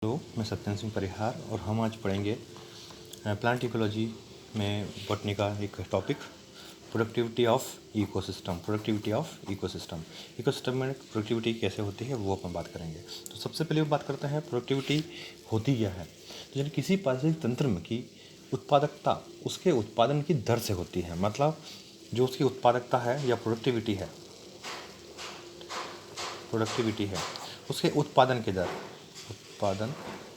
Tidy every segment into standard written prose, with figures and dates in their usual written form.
Hello, मैं सत्येंद्र सिंह परिहार और हम आज पढ़ेंगे प्लांट इकोलॉजी में बॉटनी का एक topic productivity of ecosystem. Ecosystem में प्रोडक्टिविटी कैसे होती है वो अपन बात करेंगे। तो सबसे पहले बात करते हैं प्रोडक्टिविटी होती क्या है। तो यानी किसी पारिस्थितिक तंत्र में की उत्पादकता उसके उत्पादन की दर से होती है। मतलब जो उसकी उत्पादकता है या प्रोडक्टिविटी है उसके उत्पादन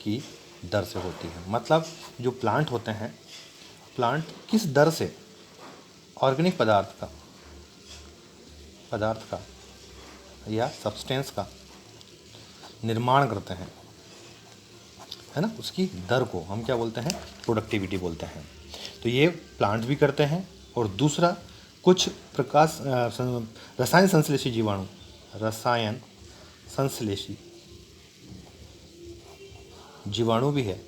की दर से होती है। मतलब जो प्लांट होते हैं, प्लांट किस दर से ऑर्गेनिक पदार्थ का या सब्सटेंस का निर्माण करते हैं, है ना, उसकी दर को हम क्या बोलते हैं, प्रोडक्टिविटी बोलते हैं। तो ये प्लांट भी करते हैं। और दूसरा, कुछ रसायन संश्लेषी जीवाणु भी है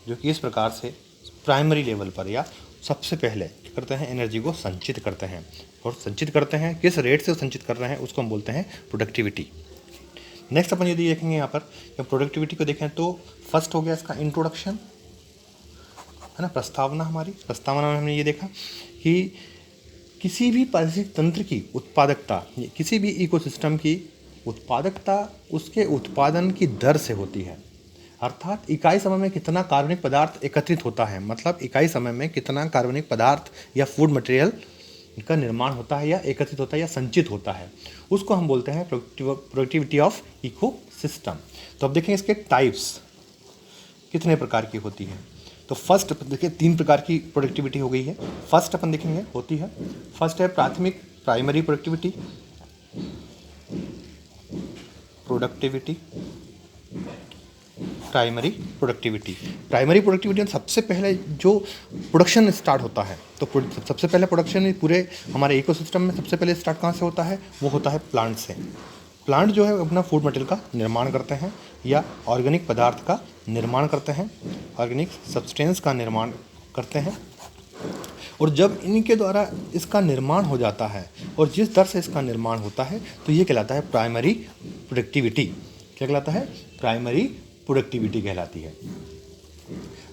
जो कि इस प्रकार से प्राइमरी लेवल पर या सबसे पहले क्या करते हैं, एनर्जी को संचित करते हैं। और संचित करते हैं किस रेट से संचित कर रहे हैं उसको हम बोलते हैं प्रोडक्टिविटी। नेक्स्ट अपन यदि देखेंगे यहाँ पर प्रोडक्टिविटी को देखें तो फर्स्ट हो गया इसका इंट्रोडक्शन, है ना, प्रस्तावना में हमने ये देखा कि किसी भी पारिस्थितिक तंत्र की उत्पादकता, किसी भी इकोसिस्टम की उत्पादकता उसके उत्पादन की दर से होती है। अर्थात इकाई समय में कितना कार्बनिक पदार्थ एकत्रित होता है, मतलब इकाई समय में कितना कार्बनिक पदार्थ या फूड मटेरियल का निर्माण होता है या एकत्रित होता है या संचित होता है, उसको हम बोलते हैं प्रोडक्टिविटी ऑफ इकोसिस्टम। तो अब देखें इसके टाइप्स कितने प्रकार की होती है। तो फर्स्ट देखिए 3 प्रकार की प्रोडक्टिविटी हो गई है। फर्स्ट अपन देखेंगे होती है, फर्स्ट है प्राइमरी प्रोडक्टिविटी प्राइमरी प्रोडक्टिविटी सबसे पहले जो प्रोडक्शन स्टार्ट होता है, तो सबसे पहले प्रोडक्शन पूरे हमारे इकोसिस्टम में सबसे पहले स्टार्ट कहाँ से होता है, वो होता है प्लांट से। प्लांट जो है अपना फूड मटेरियल का निर्माण करते हैं या ऑर्गेनिक पदार्थ का निर्माण करते हैं, ऑर्गेनिक सब्सटेंस का निर्माण करते हैं। और जब इनके द्वारा इसका निर्माण हो जाता है और जिस दर से इसका निर्माण होता है तो ये कहलाता है प्राइमरी प्रोडक्टिविटी। क्या कहलाता है? प्राइमरी प्रोडक्टिविटी कहलाती है।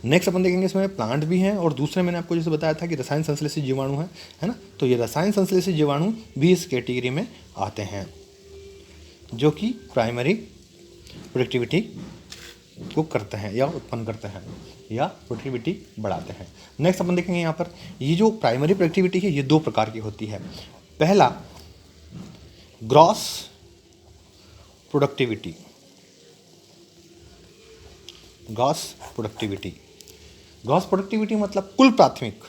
नेक्स्ट अपन देखेंगे इसमें प्लांट भी हैं और दूसरे मैंने आपको जैसे बताया था कि रसायन संश्लेषी जीवाणु है ना, तो ये रसायन संश्लेषी जीवाणु भी इस कैटेगरी में आते हैं जो कि प्राइमरी प्रोडक्टिविटी को करते हैं या उत्पन्न करते हैं या प्रोडक्टिविटी बढ़ाते हैं। नेक्स्ट अपन देखेंगे यहाँ पर ये जो प्राइमरी प्रोडक्टिविटी है ये 2 प्रकार की होती है। पहला ग्रॉस प्रोडक्टिविटी मतलब कुल प्राथमिक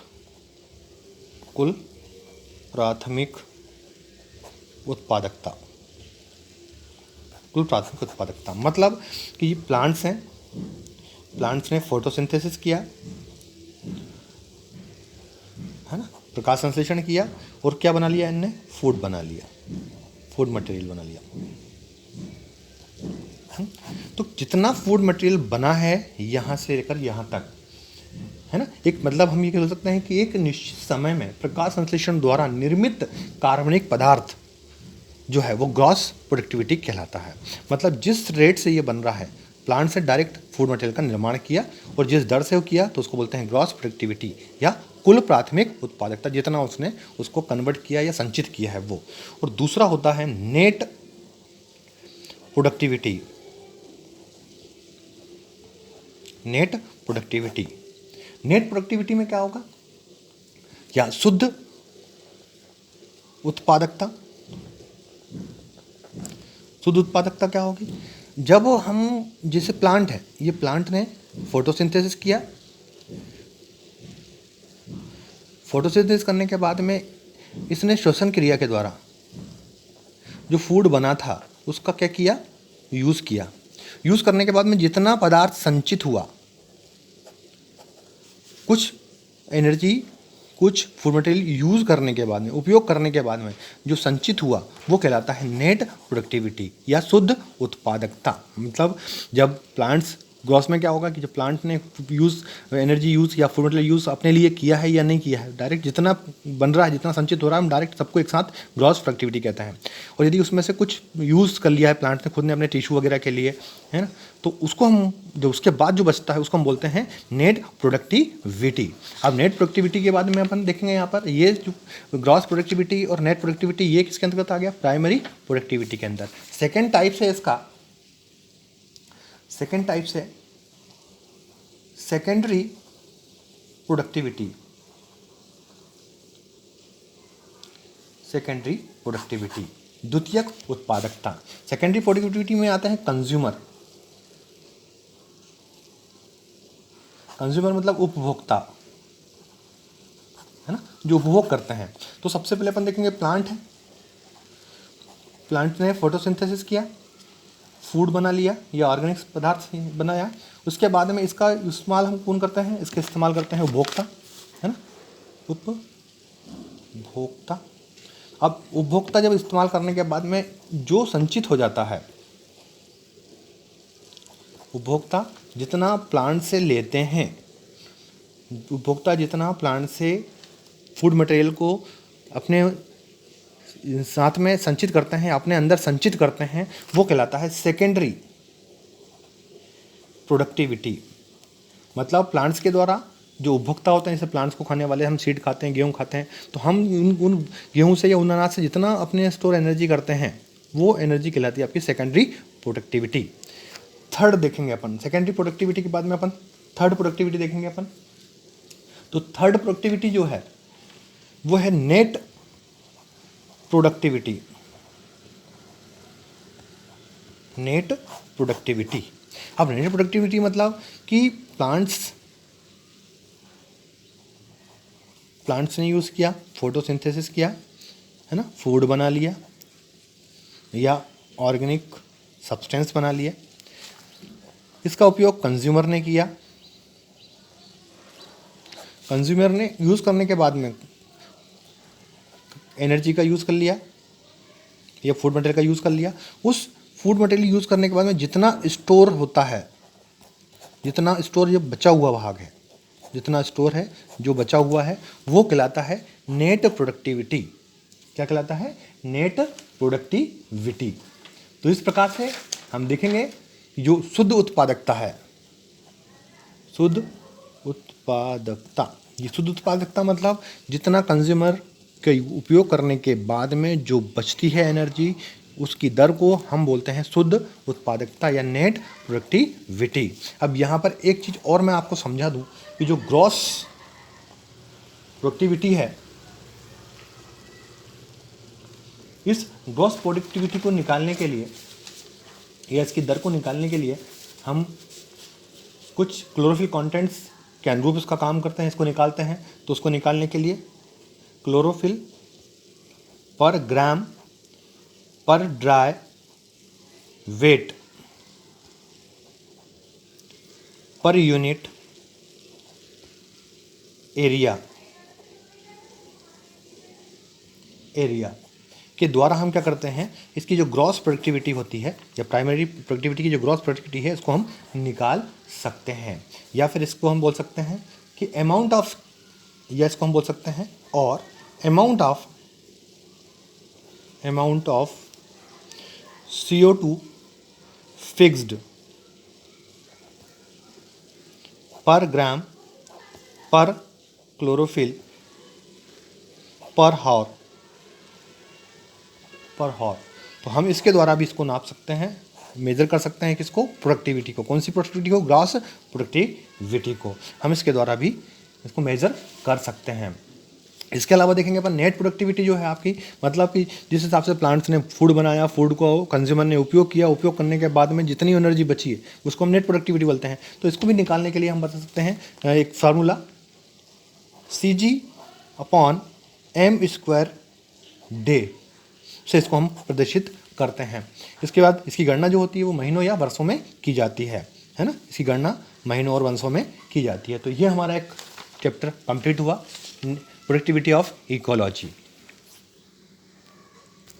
उत्पादकता मतलब कि ये प्लांट्स ने फोटोसिंथेसिस किया, है ना, प्रकाश संश्लेषण किया और क्या बना लिया, इनने फूड मटेरियल बना लिया। तो जितना फूड मटेरियल बना है यहाँ से लेकर यहाँ तक, है ना, एक मतलब हम ये कह सकते हैं कि एक निश्चित समय में प्रकाश संश्लेषण द्वारा निर्मित कार्बनिक पदार्थ जो है वो ग्रॉस प्रोडक्टिविटी कहलाता है। मतलब जिस रेट से ये बन रहा है, प्लांट से डायरेक्ट फूड मटेरियल का निर्माण किया और जिस दर से वो किया तो उसको बोलते हैं ग्रॉस प्रोडक्टिविटी या कुल प्राथमिक उत्पादकता, जितना उसने उसको कन्वर्ट किया या संचित किया है वो। और दूसरा होता है नेट प्रोडक्टिविटी। नेट प्रोडक्टिविटी में क्या होगा, या शुद्ध उत्पादकता क्या होगी, जब हम जैसे प्लांट है, ये प्लांट ने फोटोसिंथेसिस किया, फोटोसिंथेसिस करने के बाद में इसने श्वसन क्रिया के द्वारा जो फूड बना था उसका क्या किया, यूज़ करने के बाद में जितना पदार्थ संचित हुआ, कुछ एनर्जी, कुछ फूड मटेरियल यूज़ करने के बाद में, उपयोग करने के बाद में जो संचित हुआ वो कहलाता है नेट प्रोडक्टिविटी या शुद्ध उत्पादकता। मतलब जब प्लांट्स ग्रॉस में क्या होगा कि जो प्लांट ने यूज़ एनर्जी यूज़ या फूड मटेरियल यूज़ अपने लिए किया है या नहीं किया है, डायरेक्ट जितना बन रहा है, जितना संचित हो रहा है, हम डायरेक्ट सबको एक साथ ग्रॉस प्रोडक्टिविटी कहते हैं। और यदि उसमें से कुछ यूज़ कर लिया है प्लांट ने खुद ने अपने टिश्यू वगैरह के लिए, है ना, तो उसको हम जो उसके बाद जो बचता है उसको हम बोलते हैं नेट प्रोडक्टिविटी। अब नेट प्रोडक्टिविटी के बाद में अपन देखेंगे यहाँ पर ये जो ग्रॉस प्रोडक्टिविटी और नेट प्रोडक्टिविटी ये किसके अंतर्गत आ गया, प्राइमरी प्रोडक्टिविटी के अंदर। सेकेंड टाइप से इसका सेकेंडरी प्रोडक्टिविटी। सेकेंडरी प्रोडक्टिविटी, द्वितीयक उत्पादकता। सेकेंडरी प्रोडक्टिविटी में आते हैं कंज्यूमर। कंज्यूमर मतलब उपभोक्ता, है ना, जो उपभोग करते हैं। तो सबसे पहले अपन देखेंगे प्लांट है, प्लांट ने फोटोसिंथेसिस किया, फूड बना लिया या ऑर्गेनिक पदार्थ बनाया, उसके बाद में इसका इस्तेमाल हम कौन करते हैं, इसके इस्तेमाल करते हैं उपभोक्ता, है ना, उपभोक्ता। अब उपभोक्ता जब इस्तेमाल करने के बाद में जो संचित हो जाता है, उपभोक्ता जितना प्लांट से लेते हैं, उपभोक्ता जितना प्लांट से फूड मटेरियल को अपने साथ में संचित करते हैं, अपने अंदर संचित करते हैं, वो कहलाता है सेकेंडरी प्रोडक्टिविटी। मतलब प्लांट्स के द्वारा जो उपभोक्ता होते हैं, जैसे प्लांट्स को खाने वाले हम सीड खाते हैं, गेहूँ खाते हैं, तो हम उन गेहूँ से या उन अनाज से जितना अपने स्टोर एनर्जी करते हैं, वो एनर्जी कहलाती है आपकी सेकेंडरी प्रोडक्टिविटी। थर्ड देखेंगे अपन, सेकेंडरी प्रोडक्टिविटी के बाद में अपन थर्ड प्रोडक्टिविटी देखेंगे अपन। तो थर्ड प्रोडक्टिविटी जो है वो है नेट प्रोडक्टिविटी। Net productivity. अब नेट प्रोडक्टिविटी मतलब कि प्लांट्स ने यूज़ किया, फोटोसिंथेसिस किया, है ना, फूड बना लिया या ऑर्गेनिक सब्सटेंस बना लिया, इसका उपयोग कंज्यूमर ने किया। कंज्यूमर ने यूज़ करने के बाद में एनर्जी का यूज़ कर लिया या फूड मटेरियल का यूज़ कर लिया। उस फूड मटेरियल यूज़ करने के बाद में जितना स्टोर होता है, जितना स्टोर जो बचा हुआ भाग है, जितना स्टोर है जो बचा हुआ है, वो कहलाता है नेट प्रोडक्टिविटी। क्या कहलाता है, नेट प्रोडक्टिविटी। तो इस प्रकार से हम देखेंगे जो शुद्ध उत्पादकता है, शुद्ध उत्पादकता, ये शुद्ध उत्पादकता मतलब जितना कंज्यूमर के उपयोग करने के बाद में जो बचती है एनर्जी, उसकी दर को हम बोलते हैं शुद्ध उत्पादकता या नेट प्रोडक्टिविटी। अब यहाँ पर एक चीज़ और मैं आपको समझा दूँ कि जो ग्रॉस प्रोडक्टिविटी है, इस ग्रॉस प्रोडक्टिविटी को निकालने के लिए या इसकी दर को निकालने के लिए हम कुछ क्लोरोफिल कंटेंट्स के अनुरूप इसका काम करते हैं, इसको निकालते हैं। तो उसको निकालने के लिए क्लोरोफिल पर ग्राम पर ड्राई वेट पर यूनिट एरिया के द्वारा हम क्या करते हैं, इसकी जो ग्रॉस प्रोडक्टिविटी होती है या प्राइमरी प्रोडक्टिविटी की जो ग्रॉस प्रोडक्टिविटी है, इसको हम निकाल सकते हैं। या फिर इसको हम बोल सकते हैं कि अमाउंट ऑफ, या इसको हम बोल सकते हैं और अमाउंट ऑफ CO2 फिक्स्ड पर ग्राम पर क्लोरोफिल पर हावर। तो हम इसके द्वारा भी इसको नाप सकते हैं, मेजर कर सकते हैं किसको, प्रोडक्टिविटी को। कौन सी प्रोडक्टिविटी को, ग्रॉस प्रोडक्टिविटी को हम इसके द्वारा भी इसको मेजर कर सकते हैं। इसके अलावा देखेंगे अपन नेट प्रोडक्टिविटी जो है आपकी, मतलब कि जिस हिसाब से प्लांट्स ने फूड बनाया, फूड को कंज्यूमर ने उपयोग किया, उपयोग करने के बाद में जितनी एनर्जी बची है उसको हम नेट प्रोडक्टिविटी बोलते हैं। तो इसको भी निकालने के लिए हम बता सकते हैं एक फार्मूला CG/m² डे से इसको हम प्रदर्शित करते हैं। इसके बाद इसकी गणना जो होती है वो महीनों या वर्षों में की जाती है ना, इसकी गणना महीनों और वर्षों में की जाती है। तो ये हमारा एक चैप्टर कंप्लीट हुआ, प्रोडक्टिविटी ऑफ इकोलॉजी।